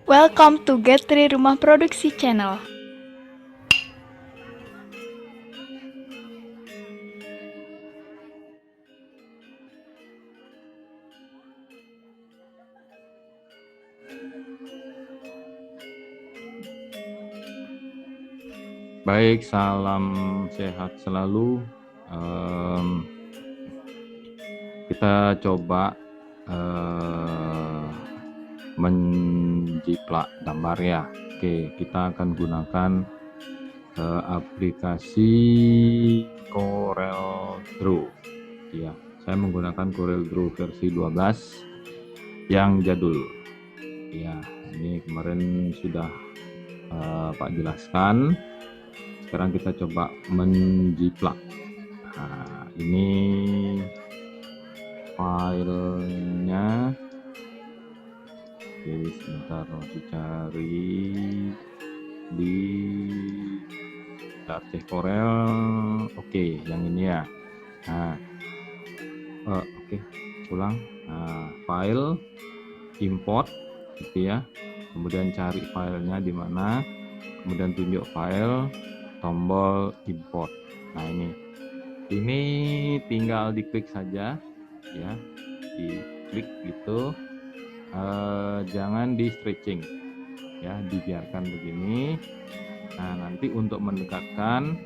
Welcome to Get3 Rumah Produksi Channel. Baik, salam sehat selalu. Kita coba menjiplak gambar ya. Oke, kita akan gunakan aplikasi Corel Draw. Ya, saya menggunakan Corel Draw versi 12 yang jadul. Ya, ini kemarin sudah Pak jelaskan. Sekarang kita coba menjiplak. Nah, ini filenya. Oke, sebentar masih cari di Latih Corel. Oke, yang ini ya. Nah, oke, ulang. Nah, file import gitu ya. Kemudian cari filenya di mana. Kemudian tunjuk file, tombol import. Nah, ini tinggal diklik saja ya, diklik gitu, jangan di stretching ya, dibiarkan begini. Nah, nanti untuk mendekatkan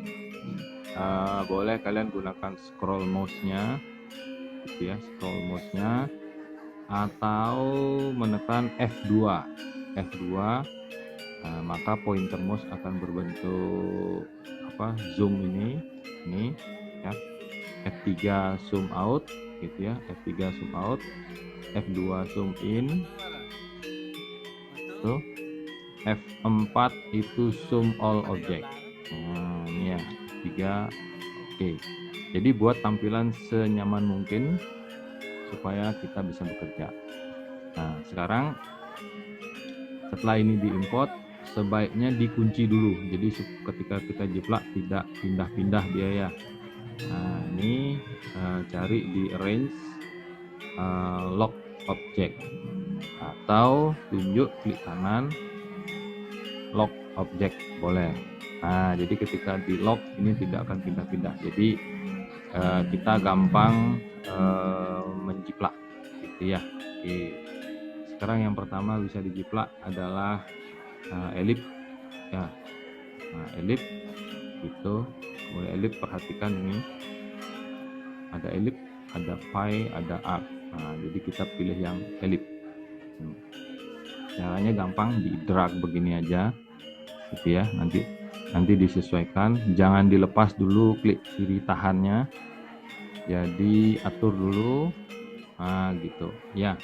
boleh kalian gunakan scroll mouse-nya gitu ya, scroll mouse-nya, atau menekan F2. Maka pointer mouse akan berbentuk zoom ini ya. F3 zoom out gitu ya, F3 zoom out, F2 zoom in, tuh. F4 itu zoom all object. Nah, ini ya, 3. Oke. Jadi buat tampilan senyaman mungkin supaya kita bisa bekerja. Nah, sekarang setelah ini diimport, sebaiknya dikunci dulu. Jadi ketika kita jiplak tidak pindah-pindah dia ya. Nah, ini cari di arrange lock object, atau tunjuk klik kanan lock object boleh. Nah, jadi ketika di lock ini tidak akan pindah-pindah. Jadi kita gampang menjiplak gitu ya. Oke. Sekarang yang pertama bisa dijiplak adalah elip ya. Nah, elip gitu. Mulai elip, perhatikan ini ada elip, ada pie, ada arc. Nah, jadi kita pilih yang elip. Caranya gampang, di drag begini aja gitu ya. Nanti disesuaikan, jangan dilepas dulu klik kiri tahannya. Jadi atur dulu. Nah, gitu ya.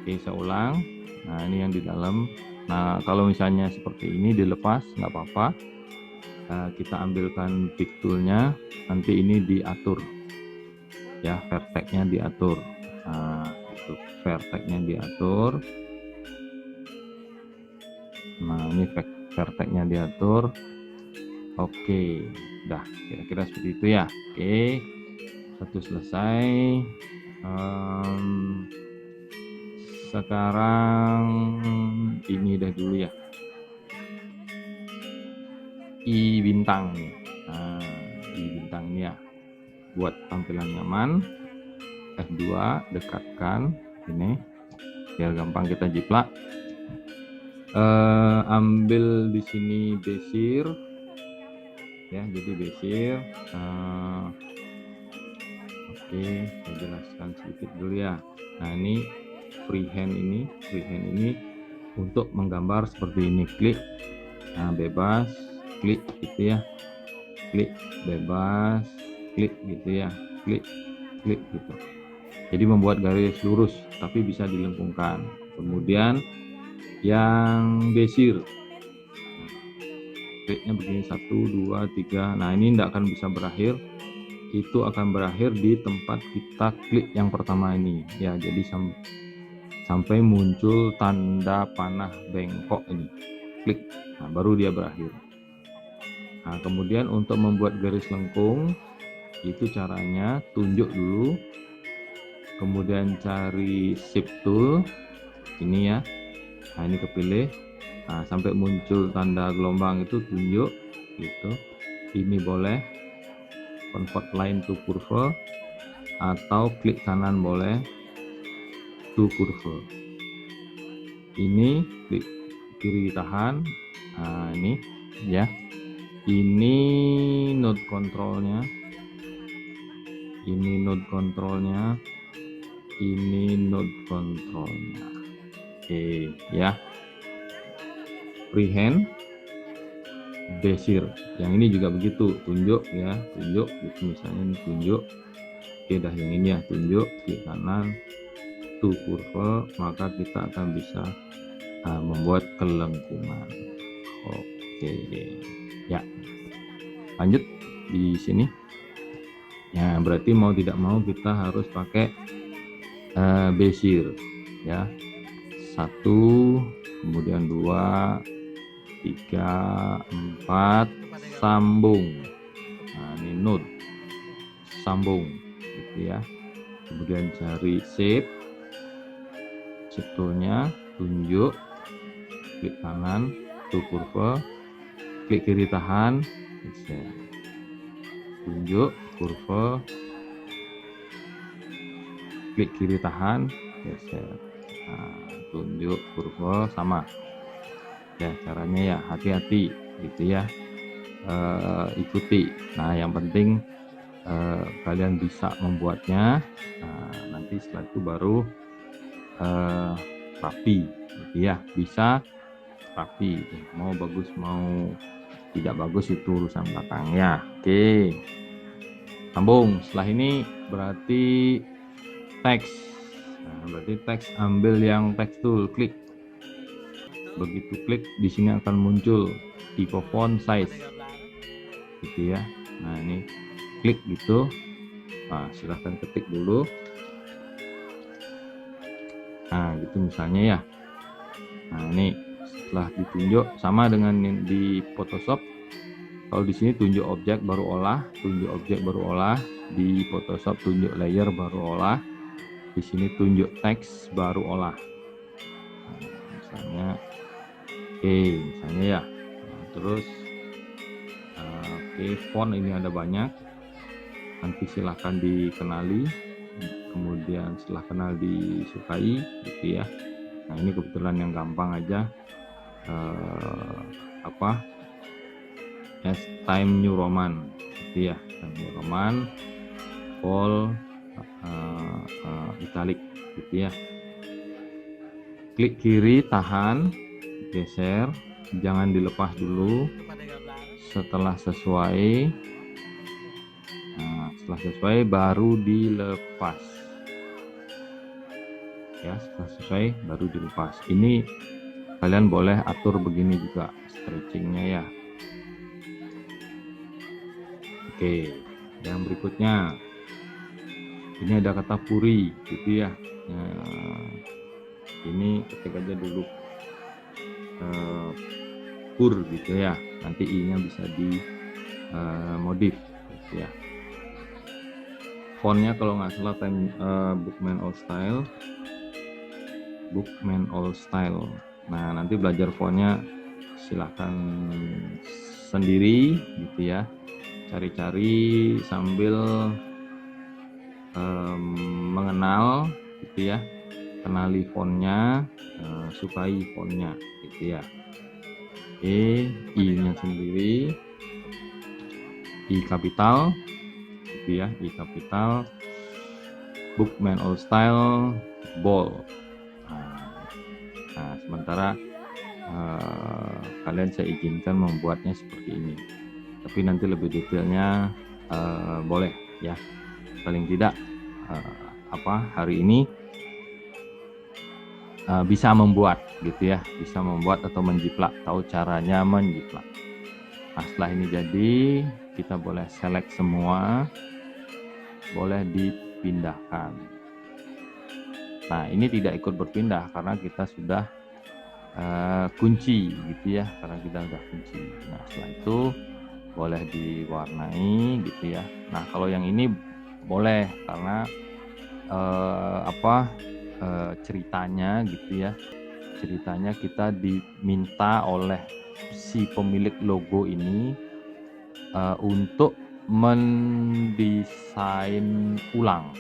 Oke, saya ulang. Nah, ini yang di dalam. Nah, kalau misalnya seperti ini dilepas nggak apa-apa. Kita ambilkan pick toolnya, nanti ini diatur ya, vertex-nya diatur. Nah, itu vertex-nya diatur. Nah, ini vertex-nya diatur. Oke, udah kira-kira seperti itu ya. Oke, satu selesai. Sekarang ini udah dulu ya, i bintang nih. Nah, i bintang ini ya, buat tampilan nyaman. F2 dekatkan ini biar gampang kita jiplak. Ambil di sini bezier ya, jadi bezier. Oke, saya jelaskan sedikit dulu ya. Nah, ini freehand ini untuk menggambar seperti ini. Klik, nah bebas, klik gitu ya, klik bebas, klik gitu ya, klik gitu. Jadi membuat garis lurus tapi bisa dilengkungkan. Kemudian yang bezier, kliknya begini, 1 2 3. Nah, ini tidak akan bisa berakhir, itu akan berakhir di tempat kita klik yang pertama ini ya. Jadi sampai muncul tanda panah bengkok ini, klik, nah baru dia berakhir. Nah, kemudian untuk membuat garis lengkung itu caranya tunjuk dulu, kemudian cari shift tool ini ya, Nah, ini kepilih. Nah, sampai muncul tanda gelombang itu tunjuk gitu. Ini boleh convert line to curve, atau klik kanan boleh to curve. Ini klik kiri ditahan. Nah, ini ya. Ini node kontrolnya. Ini node kontrolnya. Ini node kontrolnya. Oke, ya. Freehand, Bezier. Yang ini juga begitu, tunjuk ya, tunjuk gitu, misalnya ini tunjuk. Oke, dah yang ini ya, tunjuk klik kanan to curve, maka kita akan bisa membuat kelengkungan. Oke, ya. Lanjut di sini. Ya, berarti mau tidak mau kita harus pakai Bezier ya. 1, kemudian 2, 3, 4, sambung. Nah, ini node sambung gitu ya. Kemudian cari shape toolnya, tunjuk, klik kanan to curve, klik kiri tahan, geser. Tunjuk curve, klik kiri tahan, geser. Nah, tunjuk curve sama ya, caranya ya, hati-hati gitu ya, ikuti. Nah, yang penting kalian bisa membuatnya. Nah, nanti setelah itu baru rapi gitu ya, bisa rapi. Mau bagus mau tidak bagus itu urusan belakang ya. Oke, sambung. Setelah ini berarti teks. Nah, berarti teks, ambil yang teks tool, klik. Begitu klik, di sini akan muncul typo font size gitu ya. Nah, ini klik gitu. Nah, silahkan ketik dulu. Nah, gitu misalnya ya. Nah, ini setelah ditunjuk sama dengan di Photoshop. Kalau di sini tunjuk objek baru olah, tunjuk objek baru olah. Di Photoshop tunjuk layer baru olah. Di sini tunjuk teks baru olah. Nah, misalnya, misalnya ya. Nah, terus, font ini ada banyak. Nanti silahkan dikenali. Kemudian setelah kenal disukai gitu ya. Nah, ini kebetulan yang gampang aja, Times New Roman gitu ya, Times New Roman, bold, italic gitu ya. Klik kiri tahan, geser, jangan dilepas dulu. Setelah sesuai, baru dilepas ya. Setelah sesuai baru dilepas. Ini kalian boleh atur begini juga stretchingnya ya. Oke, yang berikutnya ini ada kata puri gitu ya. Nah, ini ketik aja dulu pur gitu ya, nanti i nya bisa di modif gitu ya. Fontnya kalau nggak salah Bookman All Style. Nah, nanti belajar fontnya silahkan sendiri gitu ya, cari-cari sambil mengenal gitu ya, kenali fontnya, sukai fontnya gitu ya. I nya sendiri, I kapital gitu ya, I kapital, Bookman All Style, bold. Nah, sementara kalian saya izinkan membuatnya seperti ini, tapi nanti lebih detailnya boleh ya. Paling tidak hari ini bisa membuat gitu ya, bisa membuat atau menjiplak, tahu caranya menjiplak. Nah, setelah ini jadi, kita boleh select semua, boleh dipindahkan. Nah, ini tidak ikut berpindah karena kita sudah kunci gitu ya, karena kita sudah kunci. Nah, setelah itu boleh diwarnai gitu ya. Nah, kalau yang ini boleh karena ceritanya gitu ya, ceritanya kita diminta oleh si pemilik logo ini untuk mendesain ulang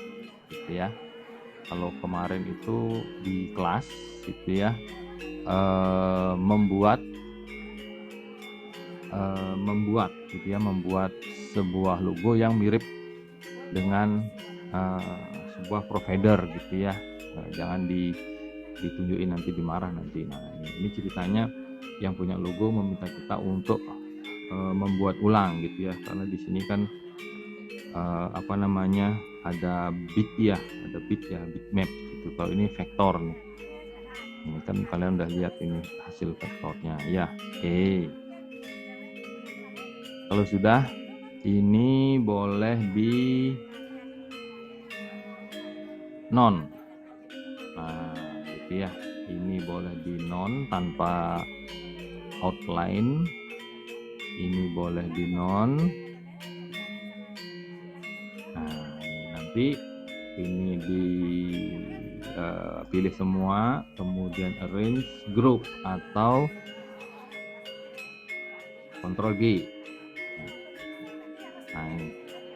gitu ya. Kalau kemarin itu di kelas gitu ya, membuat sebuah logo yang mirip dengan sebuah provider gitu ya. Jangan ditunjukin, nanti dimarah nanti. Nah, ini ceritanya yang punya logo meminta kita untuk membuat ulang gitu ya, karena di sini kan ada bitmap gitu. Kalau ini vektor nih, ini kan kalian udah lihat ini hasil vektornya ya. Oke, kalau sudah, ini boleh di non. Nah gitu ya, ini boleh di non tanpa outline, ini boleh di non. Nah nanti ini dipilih semua, kemudian arrange group atau Ctrl G. Nah ini,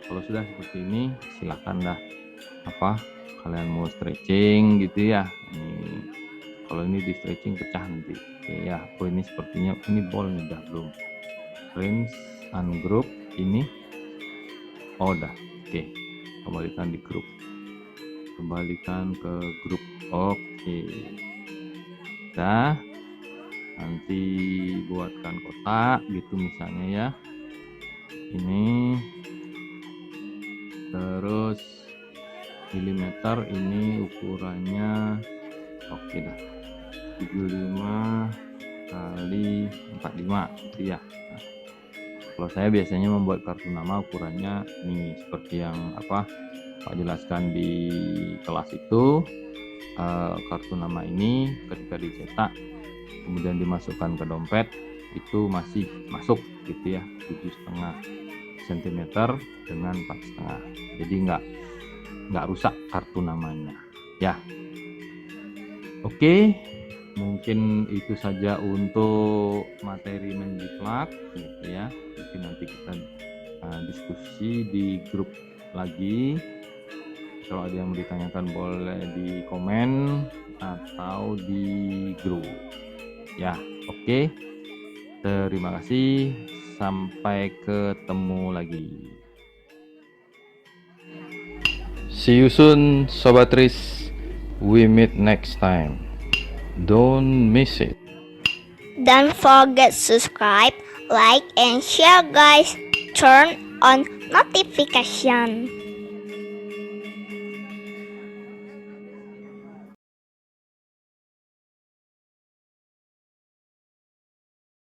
kalau sudah seperti ini silakan dah kalian mau stretching gitu ya. Ini kalau ini di stretching pecah nanti. Oke ya. Ini sepertinya ini ball nih, dah belum. Range ungroup ini udah. Oke, kembalikan di grup, kembalikan ke grup. Oke, dah. Nanti buatkan kotak gitu misalnya ya, ini. Terus milimeter ini ukurannya oke dah, 75 kali 45 gitu ya. Nah, kalau saya biasanya membuat kartu nama ukurannya ini seperti yang Pak jelaskan di kelas itu. Kartu nama ini ketika dicetak kemudian dimasukkan ke dompet itu masih masuk gitu ya, 7,5 cm dengan 4,5, jadi nggak rusak kartu namanya ya. Oke, mungkin itu saja untuk materi menjiplak gitu ya. Mungkin nanti kita diskusi di grup lagi. Kalau ada yang mau ditanyakan boleh di komen atau di grup ya. Oke, terima kasih, sampai ketemu lagi. See you soon, Sobatris. We meet next time. Don't miss it. Don't forget subscribe, like, and share guys. Turn on notification.